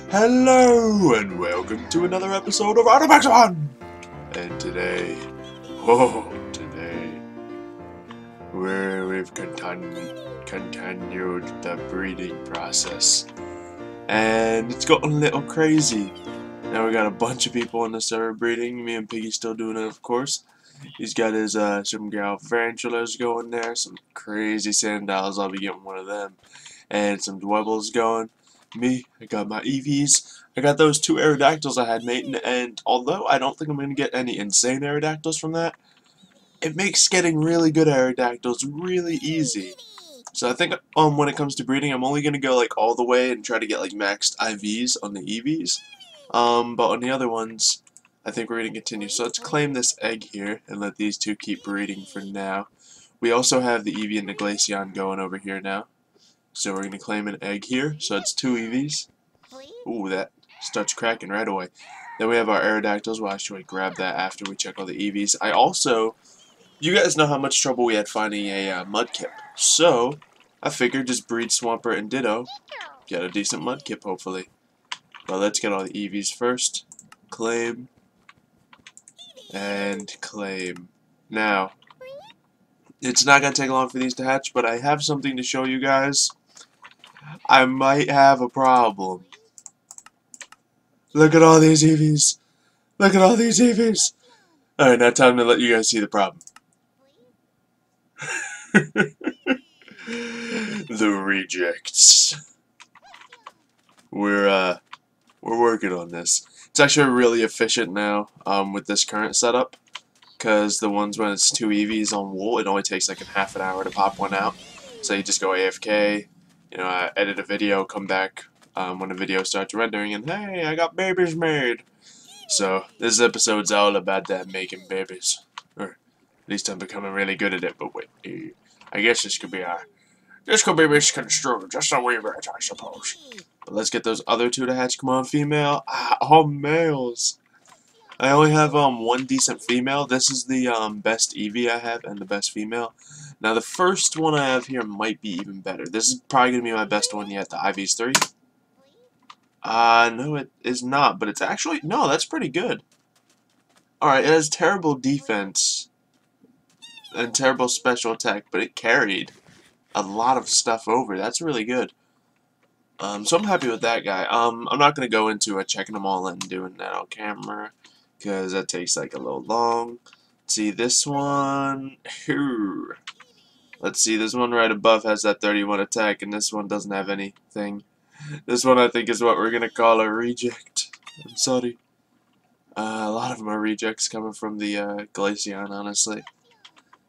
Hello and welcome to another episode of Pixelmon! And today, we've continued the breeding process. And it's gotten a little crazy. Now we got a bunch of people on the server breeding. Me and Piggy's still doing it, of course. He's got his some Galvantulas going there, some crazy Sandals, I'll be getting one of them. And some Dwebbles going. Me, I got my Eevees. I got those 2 Aerodactyls I had mating, and although I don't think I'm going to get any insane Aerodactyls from that, it makes getting really good Aerodactyls really easy. So I think when it comes to breeding, I'm only going to go like all the way and try to get like maxed IVs on the Eevees. But on the other ones, I think we're going to continue. So let's claim this egg here and let these 2 keep breeding for now. We also have the Eevee and the Glaceon going over here now. So we're going to claim an egg here, so it's 2 Eevees. Ooh, that starts cracking right away. Then we have our Aerodactyls. Well, actually grab that after we check all the Eevees. I also, you guys know how much trouble we had finding a Mudkip. So, I figured just breed Swampert and Ditto, get a decent Mudkip hopefully. But let's get all the Eevees first. Claim. And claim. Now, it's not going to take long for these to hatch, but I have something to show you guys. I might have a problem. Look at all these Eevees. Look at all these Eevees. Alright, now time to let you guys see the problem. The rejects. We're working on this. It's actually really efficient now with this current setup. Because the ones when it's 2 Eevees on wool, it only takes like half an hour to pop one out. So you just go AFK, you know, edit a video, come back when the video starts rendering, and hey, I got babies made. So this episode's all about that making babies, or at least I'm becoming really good at it. But wait, I guess this could be misconstrued, just a wee bit, I suppose. But let's get those other 2 to hatch. Come on, female. All males. I only have 1 decent female. This is the best Eevee I have and the best female. Now the first one I have here might be even better. This is probably going to be my best one yet, the Ivy's 3. No it is not, but it's actually, no, that's pretty good. Alright, it has terrible defense and terrible special attack, but it carried a lot of stuff over. That's really good. So I'm happy with that guy. I'm not going to go into checking them all and doing that on camera, because that takes like a little long. Let's see, this one, let's see, this one right above has that 31 attack, and this one doesn't have anything. This one I think is what we're going to call a reject. I'm sorry. A lot of them are rejects coming from the Glaceon, honestly.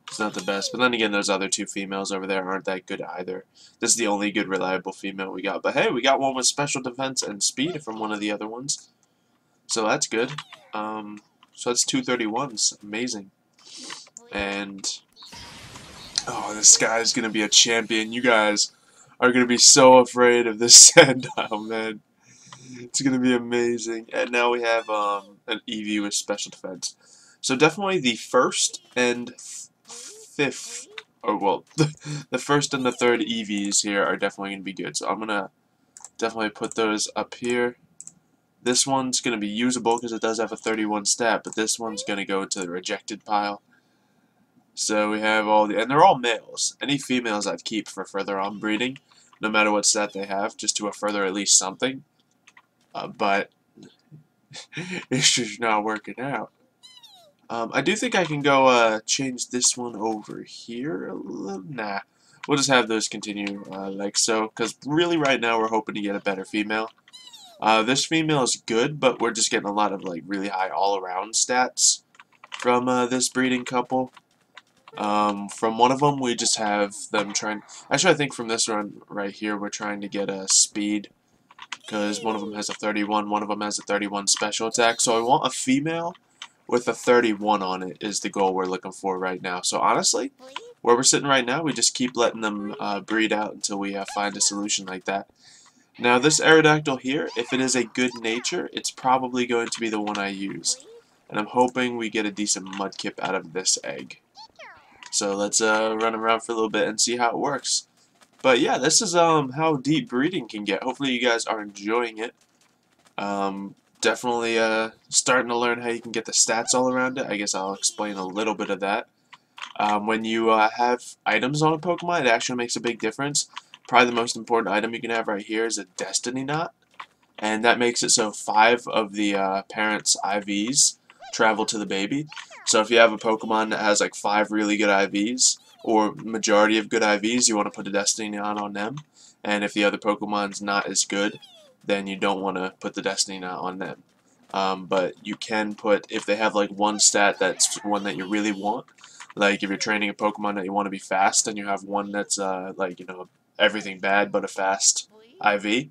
It's not the best, but then again, those other 2 females over there aren't that good either. This is the only good, reliable female we got. But hey, we got one with special defense and speed from one of the other ones. So that's good. So that's 2 31s. Amazing. And oh, this guy's gonna be a champion. You guys are gonna be so afraid of this Sandile, man. It's gonna be amazing. And now we have an Eevee with special defense. So definitely the first and fifth, or well, the first and the third Eevees here are definitely gonna be good. So I'm gonna definitely put those up here. This one's going to be usable because it does have a 31 stat, but this one's going to go to the rejected pile. So we have all the, and they're all males. Any females I'd keep for further on breeding, no matter what stat they have, just to further at least something. But it's just not working out. I do think I can go change this one over here. Nah, we'll just have those continue like so, because really right now we're hoping to get a better female. This female is good, but we're just getting a lot of like really high all-around stats from this breeding couple. From one of them, we just have them trying. Actually, I think from this one right here, we're trying to get a speed, because one of them has a 31, one of them has a 31 special attack. So I want a female with a 31 on it is the goal we're looking for right now. So honestly, where we're sitting right now, we just keep letting them breed out until we find a solution like that. Now this Aerodactyl here, if it is a good nature, it's probably going to be the one I use. And I'm hoping we get a decent Mudkip out of this egg. So let's run around for a little bit and see how it works. But yeah, this is how deep breeding can get. Hopefully you guys are enjoying it. Definitely starting to learn how you can get the stats all around it. I guess I'll explain a little bit of that. When you have items on a Pokemon, it actually makes a big difference. Probably the most important item you can have right here is a Destiny Knot. And that makes it so 5 of the parents' IVs travel to the baby. So if you have a Pokemon that has like 5 really good IVs, or majority of good IVs, you want to put a Destiny Knot on them. And if the other Pokemon's not as good, then you don't want to put the Destiny Knot on them. But you can put, if they have like one stat that's one that you really want, like if you're training a Pokemon that you want to be fast, and you have one that's like, you know, everything bad but a fast IV,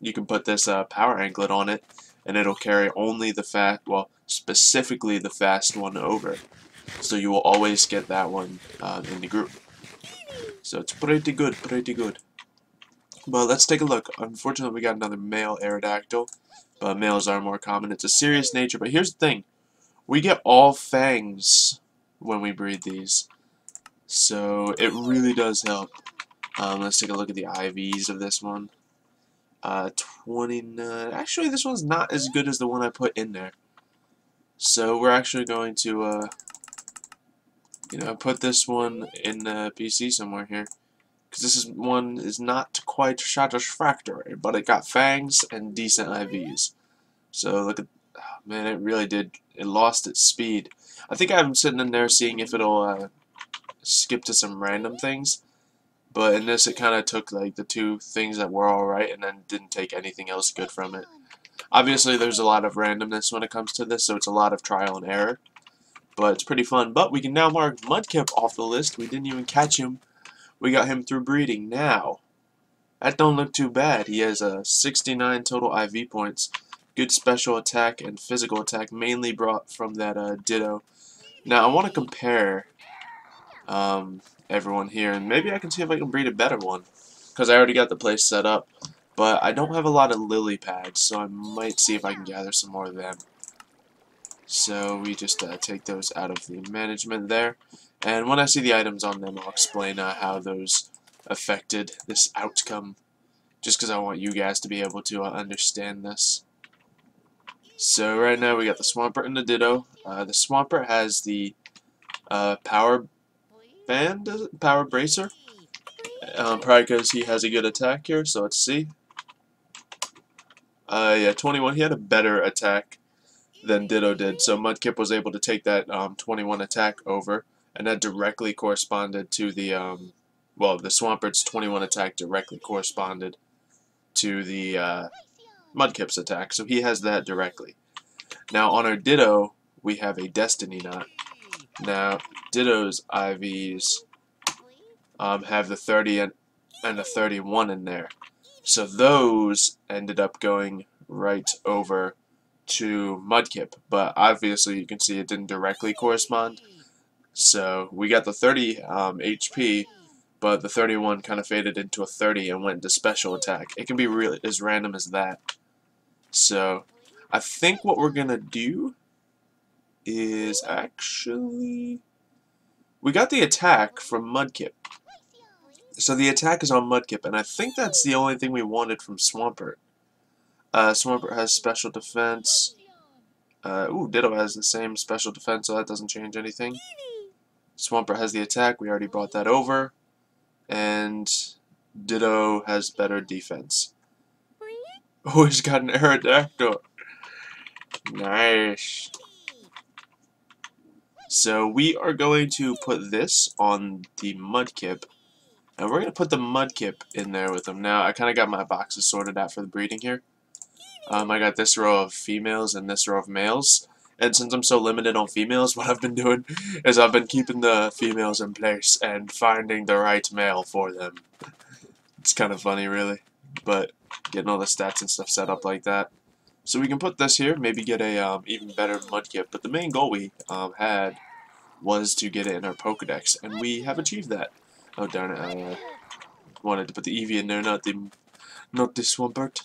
you can put this power anklet on it, and it'll carry only the fast, well, specifically the fast one over. So you will always get that one in the group. So it's pretty good, pretty good. But let's take a look. Unfortunately, we got another male Aerodactyl, but males are more common. It's a serious nature, but here's the thing. We get all fangs when we breed these. So it really does help. Let's take a look at the IVs of this one. 29. Actually, this one's not as good as the one I put in there. So we're actually going to, you know, put this one in the PC somewhere here. Because this one is not quite satisfactory, but it got fangs and decent IVs. So look at, oh man, it really did. It lost its speed. I think I'm sitting in there seeing if it'll skip to some random things. But in this, it kind of took like the 2 things that were alright and then didn't take anything else good from it. Obviously, there's a lot of randomness when it comes to this, so it's a lot of trial and error. But it's pretty fun. But we can now mark Mudkip off the list. We didn't even catch him. We got him through breeding. Now, that don't look too bad. He has 69 total IV points. Good special attack and physical attack, mainly brought from that Ditto. Now, I want to compare everyone here, and maybe I can see if I can breed a better one, because I already got the place set up, but I don't have a lot of lily pads, so I might see if I can gather some more of them. So we just take those out of the management there, and when I see the items on them, I'll explain how those affected this outcome, just because I want you guys to be able to understand this. So right now we got the Swampert and the Ditto. The Swampert has the power band, power bracer, probably because he has a good attack here, so let's see. Yeah, 21, he had a better attack than Ditto did, so Mudkip was able to take that 21 attack over, and that directly corresponded to the, well, the Swampert's 21 attack directly corresponded to the Mudkip's attack, so he has that directly. Now, on our Ditto, we have a Destiny Knot. Now, Ditto's IVs have the 30 and the 31 in there. So those ended up going right over to Mudkip, but obviously you can see it didn't directly correspond. So we got the 30 HP, but the 31 kind of faded into a 30 and went into special attack. It can be really as random as that. So I think what we're gonna do is actually, we got the attack from Mudkip. So the attack is on Mudkip, and I think that's the only thing we wanted from Swampert. Swampert has special defense. Ooh, Ditto has the same special defense, so that doesn't change anything. Swampert has the attack, we already brought that over. And Ditto has better defense. Oh, he's got an Aerodactyl. Nice. So we are going to put this on the Mudkip. And we're going to put the Mudkip in there with them. Now, I kind of got my boxes sorted out for the breeding here. I got this row of females and this row of males. And since I'm so limited on females, what I've been doing is I've been keeping the females in place and finding the right male for them. It's kind of funny, really. But getting all the stats and stuff set up like that. So we can put this here, maybe get a even better Mudkip. But the main goal we had was to get it in our Pokedex. And we have achieved that. Oh darn it, I wanted to put the Eevee in there, not the Swampert.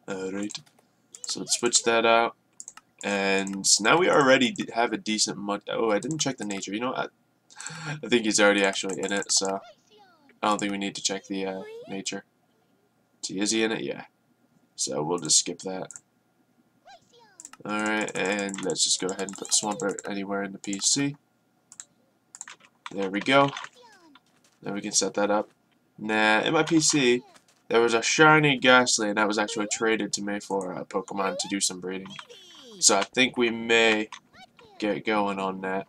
Alright, so let's switch that out. And now we already have a decent oh, I didn't check the nature. You know what? I think he's already actually in it, so I don't think we need to check the nature. See, is he in it? Yeah. So we'll just skip that. Alright, and let's just go ahead and put Swampert anywhere in the PC. There we go. Then we can set that up. Nah, in my PC, there was a shiny Ghastly, and that was actually traded to me for a Pokemon to do some breeding. So I think we may get going on that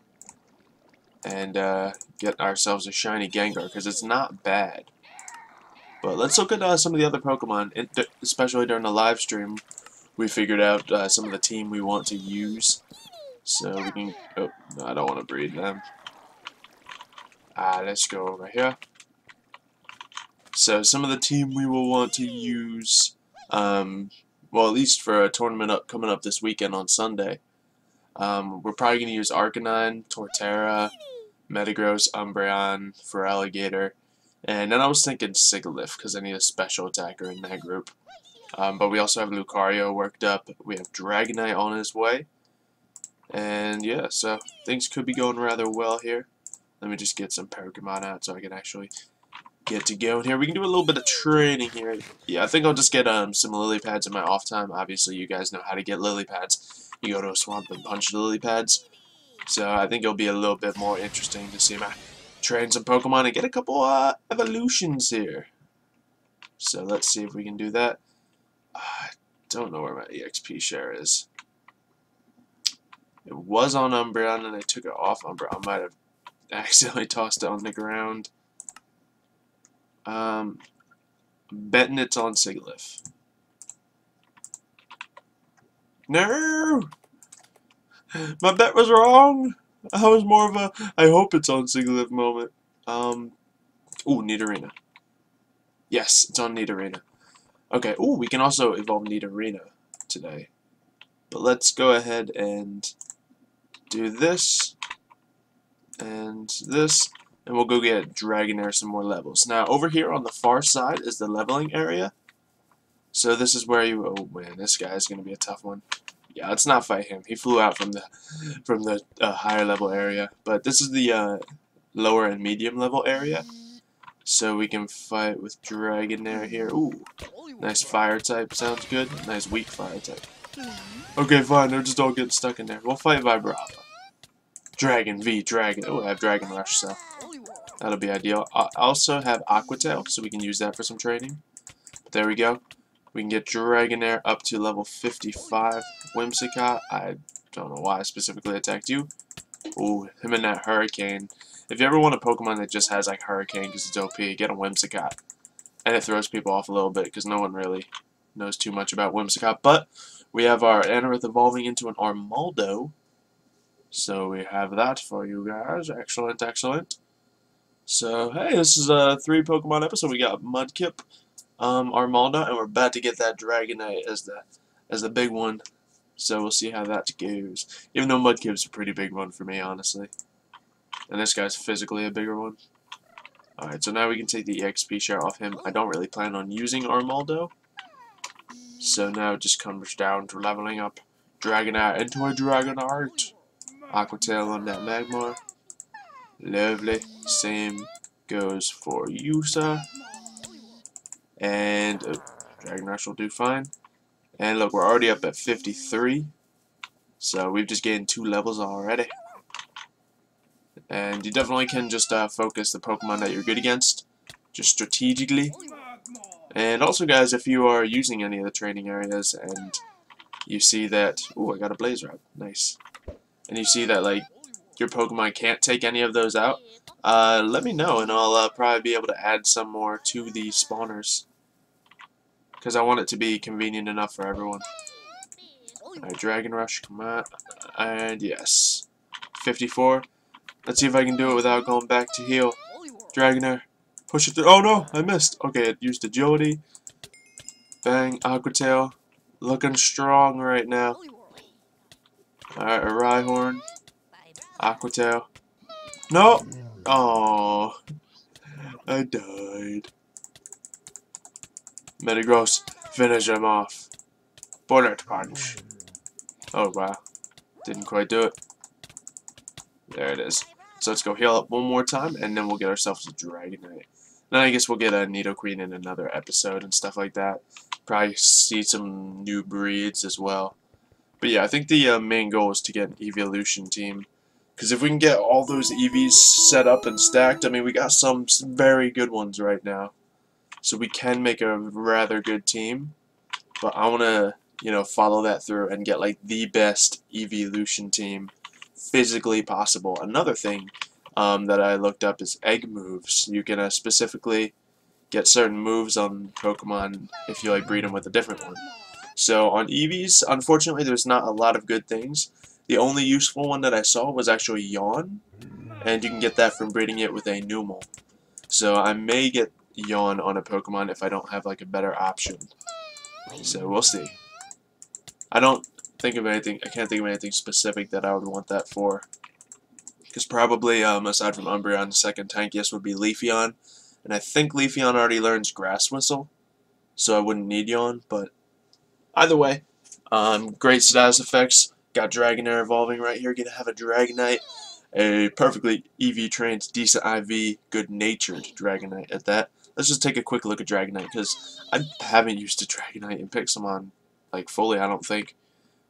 and get ourselves a shiny Gengar, because it's not bad. But let's look at some of the other Pokemon, especially during the live stream. We figured out some of the team we want to use. So we can... Oh, no, I don't want to breed them. Let's go over here. So some of the team we will want to use, well, at least for a tournament coming up this weekend on Sunday. We're probably going to use Arcanine, Torterra, Metagross, Umbreon, Feraligatr, and then I was thinking Sigilyph because I need a special attacker in that group. But we also have Lucario worked up. We have Dragonite on his way. And yeah, so things could be going rather well here. Let me just get some Pokemon out so I can actually get to going here. We can do a little bit of training here. Yeah, I think I'll just get some lily pads in my off time. Obviously, you guys know how to get lily pads. You go to a swamp and punch the lily pads. So I think it'll be a little bit more interesting to see me train some Pokemon and get a couple evolutions here. So let's see if we can do that. I don't know where my EXP share is. It was on Umbreon and I took it off Umbreon. I might have accidentally tossed it on the ground. Betting it's on Sigilyph. No! My bet was wrong! I was more of a I hope it's on Sigilyph moment. Ooh, Nidorina. Yes, it's on Nidorina. Okay, ooh, we can also evolve Nidorina today. But let's go ahead and do this and this, and we'll go get Dragonair some more levels. Now, over here on the far side is the leveling area. So this is where you... Oh man, this guy is going to be a tough one. Yeah, let's not fight him. He flew out from the higher level area. But this is the lower and medium level area. So we can fight with Dragonair here. Ooh, nice fire type. Sounds good. Nice weak fire type. Okay, fine. They're just all getting stuck in there. We'll fight Vibrava. Dragon V, Dragon. Oh, I have Dragon Rush, so that'll be ideal. I also have Aqua Tail, so we can use that for some training. But there we go. We can get Dragonair up to level 55. Whimsicott, I don't know why I specifically attacked you. Ooh, him and that Hurricane. If you ever want a Pokemon that just has like Hurricane because it's OP, get a Whimsicott. And it throws people off a little bit because no one really knows too much about Whimsicott. But we have our Anorith evolving into an Armaldo. So we have that for you guys. Excellent, excellent. So, hey, this is a 3 Pokemon episode. We got Mudkip, Armaldo, and we're about to get that Dragonite as the big one. So we'll see how that goes. Even though Mudkip's a pretty big one for me, honestly. And this guy's physically a bigger one. Alright, so now we can take the EXP share off him. I don't really plan on using Armaldo. So now it just comes down to leveling up Dragonite into a Dragonite. Aqua Tail on that Magmar. Lovely. Same goes for Yusa. And Dragon Rush will do fine. And look, we're already up at 53. So we've just gained 2 levels already. And you definitely can just focus the Pokemon that you're good against. Just strategically. And also guys, if you are using any of the training areas and you see that... Ooh, I got a Blaze Rod. Nice. And you see that like your Pokemon can't take any of those out, let me know and I'll probably be able to add some more to the spawners. Because I want it to be convenient enough for everyone. Alright, Dragon Rush, come on. And yes. 54. Let's see if I can do it without going back to heal. Dragonair. Push it through. Oh no, I missed. Okay, it used Agility. Bang, Aqua Tail. Looking strong right now. Alright, a Rhyhorn. Aqua Tail. No! Oh, I died. Metagross, finish him off. Bullet Punch. Oh wow. Didn't quite do it. There it is. So let's go heal up one more time, and then we'll get ourselves a Dragonite. Then I guess we'll get a Nidoqueen in another episode and stuff like that. Probably see some new breeds as well. But yeah, I think the main goal is to get an evolution team. Because if we can get all those EVs set up and stacked, I mean, we got some very good ones right now. So we can make a rather good team. But I want to, you know, follow that through and get, like, the best evolution team physically possible. Another thing that I looked up is egg moves. You can specifically get certain moves on Pokemon if you, like, breed them with a different one. So on Eevees, unfortunately, there's not a lot of good things. The only useful one that I saw was actually Yawn, and you can get that from breeding it with a Numel. So I may get Yawn on a Pokemon if I don't have like a better option. So we'll see. I don't think of anything. I can't think of anything specific that I would want that for. Because probably aside from Umbreon, the second tankiest would be Leafeon, and I think Leafeon already learns Grass Whistle, so I wouldn't need Yawn, but. Either way, great status effects. Got Dragonair evolving right here. Gonna have a Dragonite, a perfectly EV trained, decent IV, good-natured Dragonite at that. Let's just take a quick look at Dragonite because I haven't used a Dragonite in Pixelmon like fully, I don't think,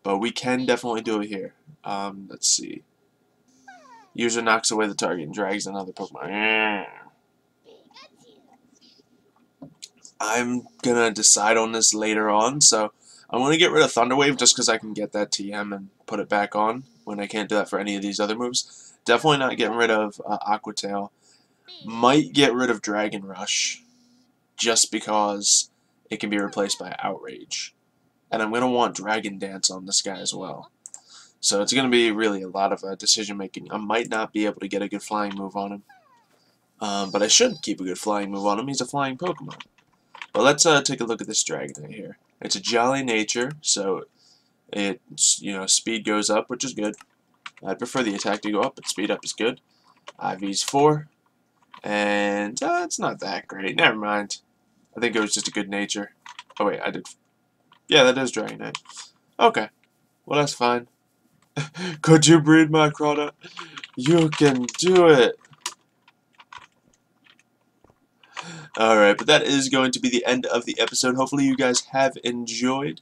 but we can definitely do it here. Let's see. User knocks away the target and drags another Pokemon. I'm gonna decide on this later on, so. I'm going to get rid of Thunder Wave just because I can get that TM and put it back on when I can't do that for any of these other moves. Definitely not getting rid of Aqua Tail. Might get rid of Dragon Rush just because it can be replaced by Outrage. And I'm going to want Dragon Dance on this guy as well. So it's going to be really a lot of decision making. I might not be able to get a good flying move on him. But I should keep a good flying move on him. He's a flying Pokemon. But let's take a look at this Dragonite here. It's a Jolly nature, so it's, you know, speed goes up, which is good. I'd prefer the attack to go up, but speed up is good. IV's 4, and it's not that great. Never mind. I think it was just a good nature. Oh wait, I did. Yeah, that is Dragonite. Okay, well that's fine. Could you breed my Crota? You can do it. Alright, but that is going to be the end of the episode. Hopefully you guys have enjoyed.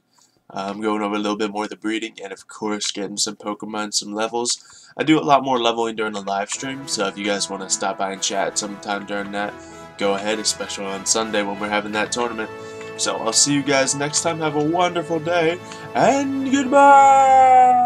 I'm going over a little bit more of the breeding and, of course, getting some Pokemon, some levels. I do a lot more leveling during the live stream, so if you guys want to stop by and chat sometime during that, go ahead, especially on Sunday when we're having that tournament. So I'll see you guys next time. Have a wonderful day, and goodbye!